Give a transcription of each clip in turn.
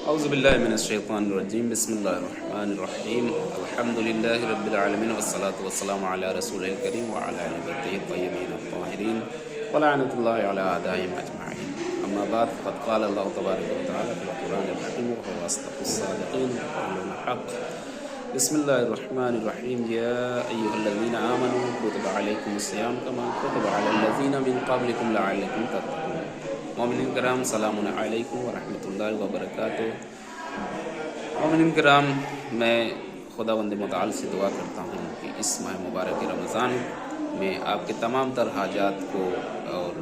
اعوذ باللہ من الشیطان الرجیم بسم اللہ الرحمن الرحیم الحمد للہ رب العالمین والصلاة والسلام علی رسول الکریم وعلی آلہ بیتہ الطیبین الطاہرین ولعنۃ اللہ علی اعدائہم اجمعین اما بعد فقد قال اللہ تبارک و تعالی فی القرآن الحکیم وهو اصدق الصادقین وقول الحق بسم اللہ الرحمن الرحیم یا ایہا الذین آمنوا کتب علیکم الصیام کما کتب علی الذین من قبلکم لعلکم تتقون۔ مومنین کرام سلام علیکم ورحمۃ اللہ وبرکاتہ۔ مومنین کرام، میں خداوند متعال سے دعا کرتا ہوں کہ اس ماہ مبارک رمضان میں آپ کے تمام تر حاجات کو اور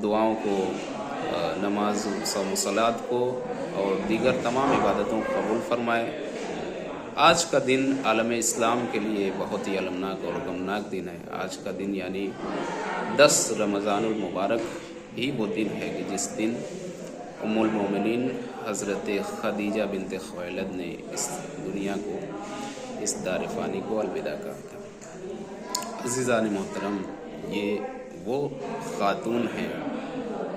دعاؤں کو، نماز و صلات کو اور دیگر تمام عبادتوں کو قبول فرمائے۔ آج کا دن عالم اسلام کے لیے بہت ہی المناک اور غمناک دن ہے۔ آج کا دن یعنی 10 رمضان المبارک ہی وہ دن ہے کہ جس دن ام المومنین حضرت خدیجہ بنت خویلد نے اس دنیا کو، اس دار فانی کو الوداع کہا تھا۔ عزیزان محترم، یہ وہ خاتون ہیں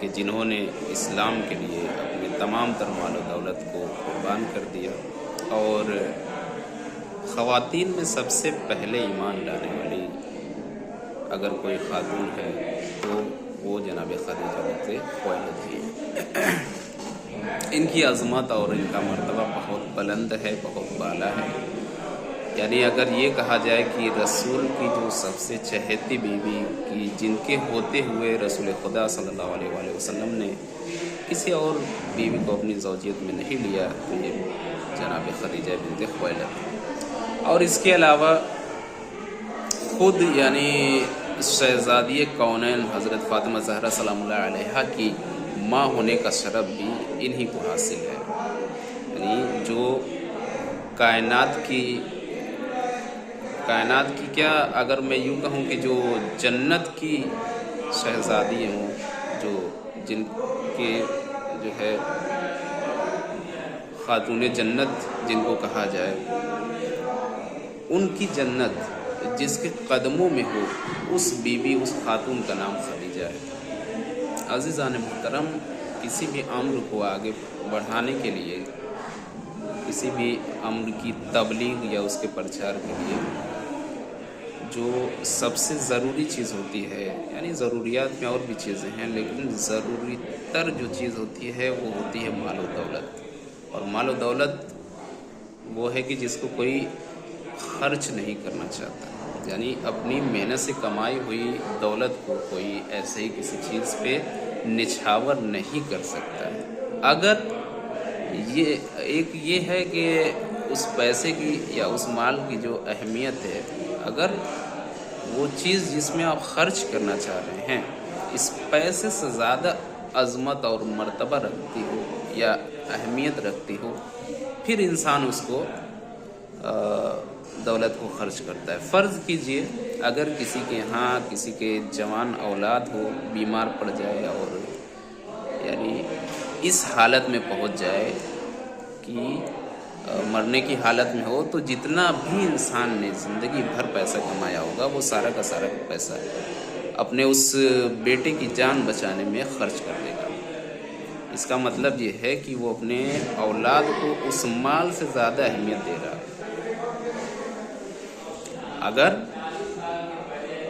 کہ جنہوں نے اسلام کے لیے اپنے تمام تر مال و دولت کو قربان کر دیا، اور خواتین میں سب سے پہلے ایمان لانے والی اگر کوئی خاتون ہے تو وہ جناب خدیجہ بنت خویلد ہی ہیں۔ ان کی عظمت اور ان کا مرتبہ بہت بلند ہے، بہت بالا ہے۔ یعنی اگر یہ کہا جائے کہ رسول کی جو سب سے چہیتی بیوی کی، جن کے ہوتے ہوئے رسول خدا صلی اللہ علیہ وآلہ وسلم نے کسی اور بیوی کو اپنی زوجیت میں نہیں لیا، تو یہ جناب خدیجہ بنت خویلد ہے۔ اور اس کے علاوہ خود یعنی شہزادی کونین حضرت فاطمہ زہرا سلام اللہ علیہا کی ماں ہونے کا شرف بھی انہی کو حاصل ہے۔ یعنی جو کائنات کی کیا، اگر میں یوں کہوں کہ جو جنت کی شہزادی ہوں، جو جن کے جو ہے خاتون جنت جن کو کہا جائے، ان کی جنت جس کے قدموں میں ہو، اس بیوی، اس خاتون کا نام خدیجہ ہے۔ عزیزان محترم، کسی بھی امر کو آگے بڑھانے کے لیے، کسی بھی امر کی تبلیغ یا اس کے پرچار کے لیے جو سب سے ضروری چیز ہوتی ہے، یعنی ضروریات میں اور بھی چیزیں ہیں، لیکن ضروری تر جو چیز ہوتی ہے وہ ہوتی ہے مال و دولت۔ اور مال و دولت وہ ہے کہ جس کو کوئی خرچ نہیں کرنا چاہتا، یعنی اپنی محنت سے کمائی ہوئی دولت کو کوئی ایسے ہی کسی چیز پہ نچھاور نہیں کر سکتا ہے۔ اگر یہ ہے کہ اس پیسے کی یا اس مال کی جو اہمیت ہے، اگر وہ چیز جس میں آپ خرچ کرنا چاہ رہے ہیں اس پیسے سے زیادہ عظمت اور مرتبہ رکھتی ہو یا اہمیت رکھتی ہو، پھر انسان اس کو دولت کو خرچ کرتا ہے۔ فرض کیجئے اگر کسی کے ہاں کسی کے جوان اولاد ہو، بیمار پڑ جائے اور یعنی اس حالت میں پہنچ جائے کہ مرنے کی حالت میں ہو، تو جتنا بھی انسان نے زندگی بھر پیسہ کمایا ہوگا وہ سارا کا سارا پیسہ اپنے اس بیٹے کی جان بچانے میں خرچ کر دے گا۔ اس کا مطلب یہ ہے کہ وہ اپنے اولاد کو اس مال سے زیادہ اہمیت دے رہا ہے۔ اگر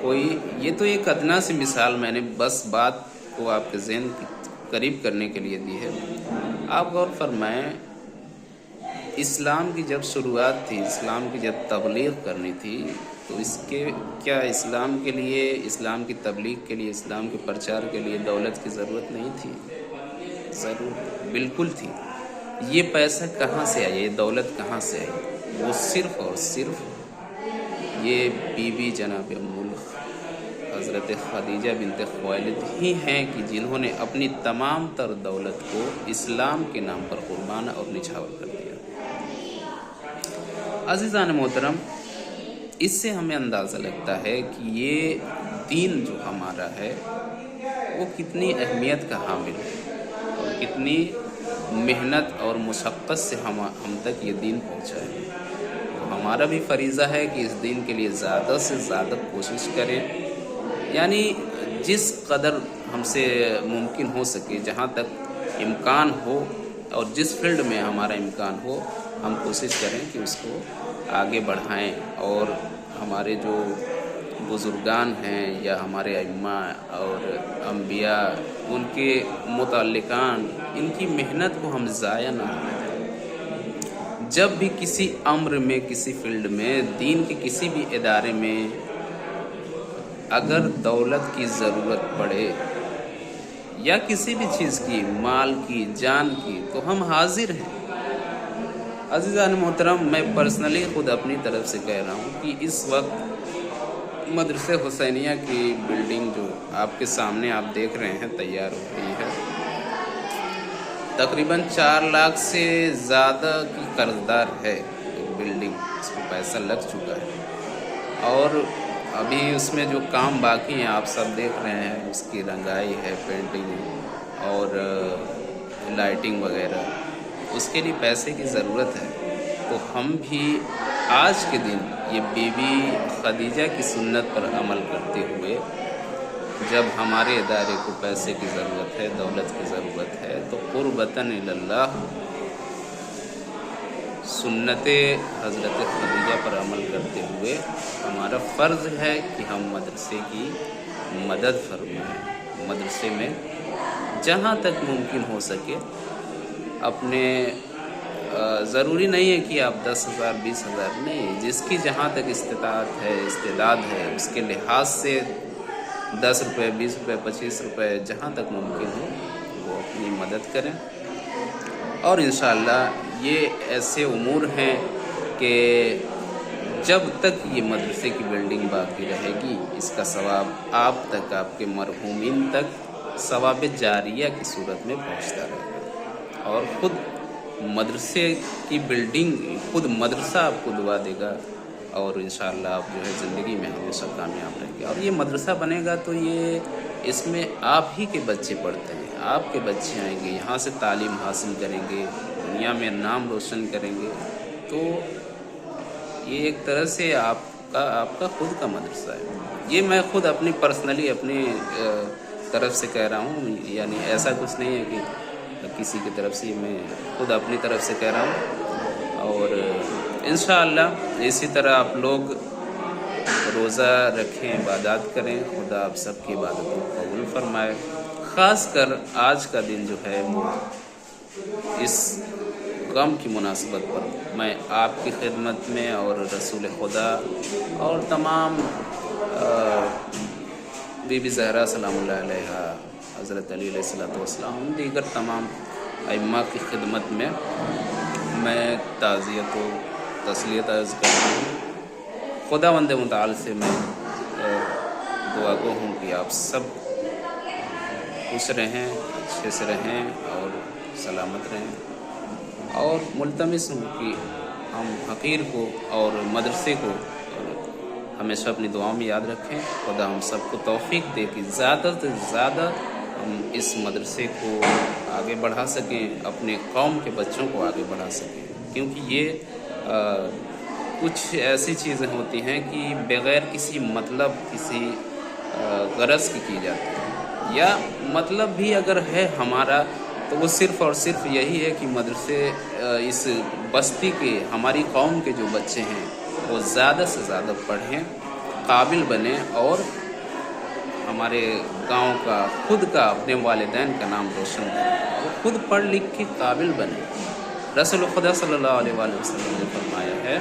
کوئی، یہ تو ایک ادنا سی مثال میں نے بس بات کو آپ کے ذہن قریب کرنے کے لیے دی ہے۔ آپ غور فرمائیں، اسلام کی جب شروعات تھی، اسلام کی جب تبلیغ کرنی تھی، تو اس کے کیا اسلام کے لیے، اسلام کی تبلیغ کے لیے، اسلام کے پرچار کے لیے دولت کی ضرورت نہیں تھی؟ ضرور بالکل تھی۔ یہ پیسہ کہاں سے آئی، یہ دولت کہاں سے آئی؟ وہ صرف اور صرف یہ بیوی جناب حضرت خدیجہ بنت خویلد ہی ہیں کہ جنہوں نے اپنی تمام تر دولت کو اسلام کے نام پر قربان اور نچھاور کر دیا۔ عزیزان محترم، اس سے ہمیں اندازہ لگتا ہے کہ یہ دین جو ہمارا ہے وہ کتنی اہمیت کا حامل ہے، اور کتنی محنت اور مشقت سے ہم تک یہ دین پہنچا ہے۔ ہمارا بھی فریضہ ہے کہ اس دین کے لیے زیادہ سے زیادہ کوشش کریں، یعنی جس قدر ہم سے ممکن ہو سکے، جہاں تک امکان ہو، اور جس فیلڈ میں ہمارا امکان ہو ہم کوشش کریں کہ اس کو آگے بڑھائیں، اور ہمارے جو بزرگان ہیں یا ہمارے ائمہ اور انبیاء ان کے متعلقان ان کی محنت کو ہم ضائع نہ ہونے دیں۔ جب بھی کسی امر میں، کسی فیلڈ میں، دین کے کسی بھی ادارے میں اگر دولت کی ضرورت پڑے یا کسی بھی چیز کی، مال کی، جان کی، تو ہم حاضر ہیں۔ عزیزان محترم، میں پرسنلی خود اپنی طرف سے کہہ رہا ہوں کہ اس وقت مدرسہ حسینیہ کی بلڈنگ جو آپ کے سامنے آپ دیکھ رہے ہیں تیار ہو رہی ہے، تقریباً 4 لاکھ سے زیادہ کی قرض دار ہے ایک بلڈنگ، اس کو پیسہ لگ چکا ہے، اور ابھی اس میں جو کام باقی ہیں آپ سب دیکھ رہے ہیں، اس کی رنگائی ہے، پینٹنگ اور لائٹنگ وغیرہ، اس کے لیے پیسے کی ضرورت ہے۔ تو ہم بھی آج کے دن یہ بی بی خدیجہ کی سنت پر عمل کرتے ہوئے، جب ہمارے ادارے کو پیسے کی ضرورت ہے، دولت کی ضرورت ہے، تو قربتاً اللہ سنت حضرت خدیجہ پر عمل کرتے ہوئے ہمارا فرض ہے کہ ہم مدرسے کی مدد فرمائیں، مدرسے میں جہاں تک ممکن ہو سکے اپنے ضروری نہیں ہے کہ آپ 10,000 20,000 نہیں، جس کی جہاں تک استطاعت ہے، استعداد ہے، اس کے لحاظ سے 10 روپے، 20 روپے، 25 روپے، جہاں تک ممکن ہو وہ اپنی مدد کریں۔ اور انشاءاللہ یہ ایسے امور ہیں کہ جب تک یہ مدرسے کی بلڈنگ باقی رہے گی، اس کا ثواب آپ تک، آپ کے مرحومین تک ثواب جاریہ کی صورت میں پہنچتا رہے گا، اور خود مدرسے کی بلڈنگ، خود مدرسہ آپ کو دعا دے گا، اور انشاءاللہ آپ جو ہے زندگی میں ہمیشہ کامیاب رہیں گے۔ اور یہ مدرسہ بنے گا تو یہ اس میں آپ ہی کے بچے پڑھتے ہیں، آپ کے بچے آئیں گے، یہاں سے تعلیم حاصل کریں گے، دنیا میں نام روشن کریں گے، تو یہ ایک طرح سے آپ کا خود کا مدرسہ ہے۔ یہ میں خود اپنی پرسنلی اپنی طرف سے کہہ رہا ہوں، یعنی ایسا کچھ نہیں ہے کہ کسی کی طرف سے، میں خود اپنی طرف سے کہہ رہا ہوں۔ اور انشاءاللہ اسی طرح آپ لوگ روزہ رکھیں، عبادات کریں، خدا آپ سب کی عبادتوں کو قبول فرمائے۔ خاص کر آج کا دن جو ہے وہ اس غم کی مناسبت پر میں آپ کی خدمت میں اور رسول خدا اور تمام بی بی زہرا سلام اللہ علیہا، حضرت علی علیہ السلام، دیگر تمام ائمہ کی خدمت میں تعزیت و تسلیت عرض کرتا ہوں۔ خداوند متعال سے میں دعا گو ہوں کہ آپ سب خوش رہیں، اچھے سے رہیں اور سلامت رہیں، اور ملتمس ہوں کہ ہم حقیر کو اور مدرسے کو ہمیشہ اپنی دعاؤں میں یاد رکھیں۔ خدا ہم سب کو توفیق دے کہ زیادہ سے زیادہ ہم اس مدرسے کو آگے بڑھا سکیں، اپنے قوم کے بچوں کو آگے بڑھا سکیں، کیونکہ یہ کچھ ایسی چیزیں ہوتی ہیں کہ بغیر کسی مطلب، کسی غرض کی جاتی ہیں، یا مطلب بھی اگر ہے ہمارا تو وہ صرف اور صرف یہی ہے کہ مدرسے اس بستی کے، ہماری قوم کے جو بچے ہیں وہ زیادہ سے زیادہ پڑھیں، قابل بنیں، اور ہمارے گاؤں کا، خود کا، اپنے والدین کا نام روشن کریں، وہ خود پڑھ لکھ کے قابل بنیں۔ رسول خدا صلی اللہ علیہ وآلہ وسلم نے فرمایا ہے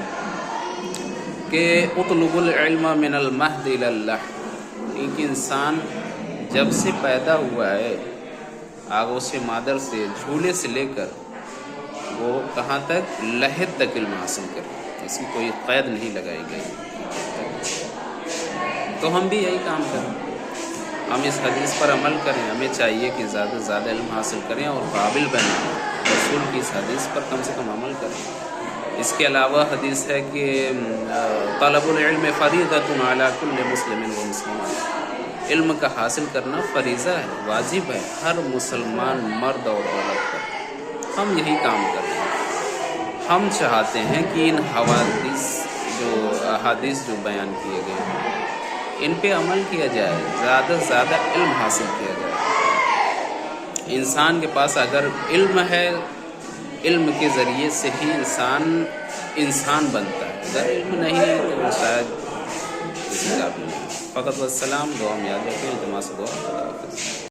کہ اطلب العلم من المہد الی اللحد، ایک انسان جب سے پیدا ہوا ہے، آغوش مادر سے، جھولے سے لے کر وہ کہاں تک، لحد تک علم حاصل کرے، اس کی کوئی قید نہیں لگائی گئی۔ تو ہم بھی یہی کام کریں، ہم اس حدیث پر عمل کریں، ہمیں چاہیے کہ زیادہ سے زیادہ علم حاصل کریں اور قابل بنیں، رسول کی اس حدیث پر کم سے کم عمل کریں۔ اس کے علاوہ حدیث ہے کہ طلب العلم فریضۃ علی کل مسلم و مسلمہ، علم کا حاصل کرنا فریضہ ہے، واجب ہے ہر مسلمان مرد اور عورت پر۔ ہم یہی کام کر رہے ہیں۔ ہم چاہتے ہیں کہ ان احادیث جو بیان کیے گئے ہیں ان پہ عمل کیا جائے، زیادہ سے زیادہ علم حاصل کیا جائے۔ انسان کے پاس اگر علم ہے علم کے ذریعے سے ہی انسان بنتا ہے، اگر علم نہیں تو شاید کسی قابل نہیں۔ فقط والسلام، دعا میں یاد رکھیں، التماس دعا، خدا حافظ۔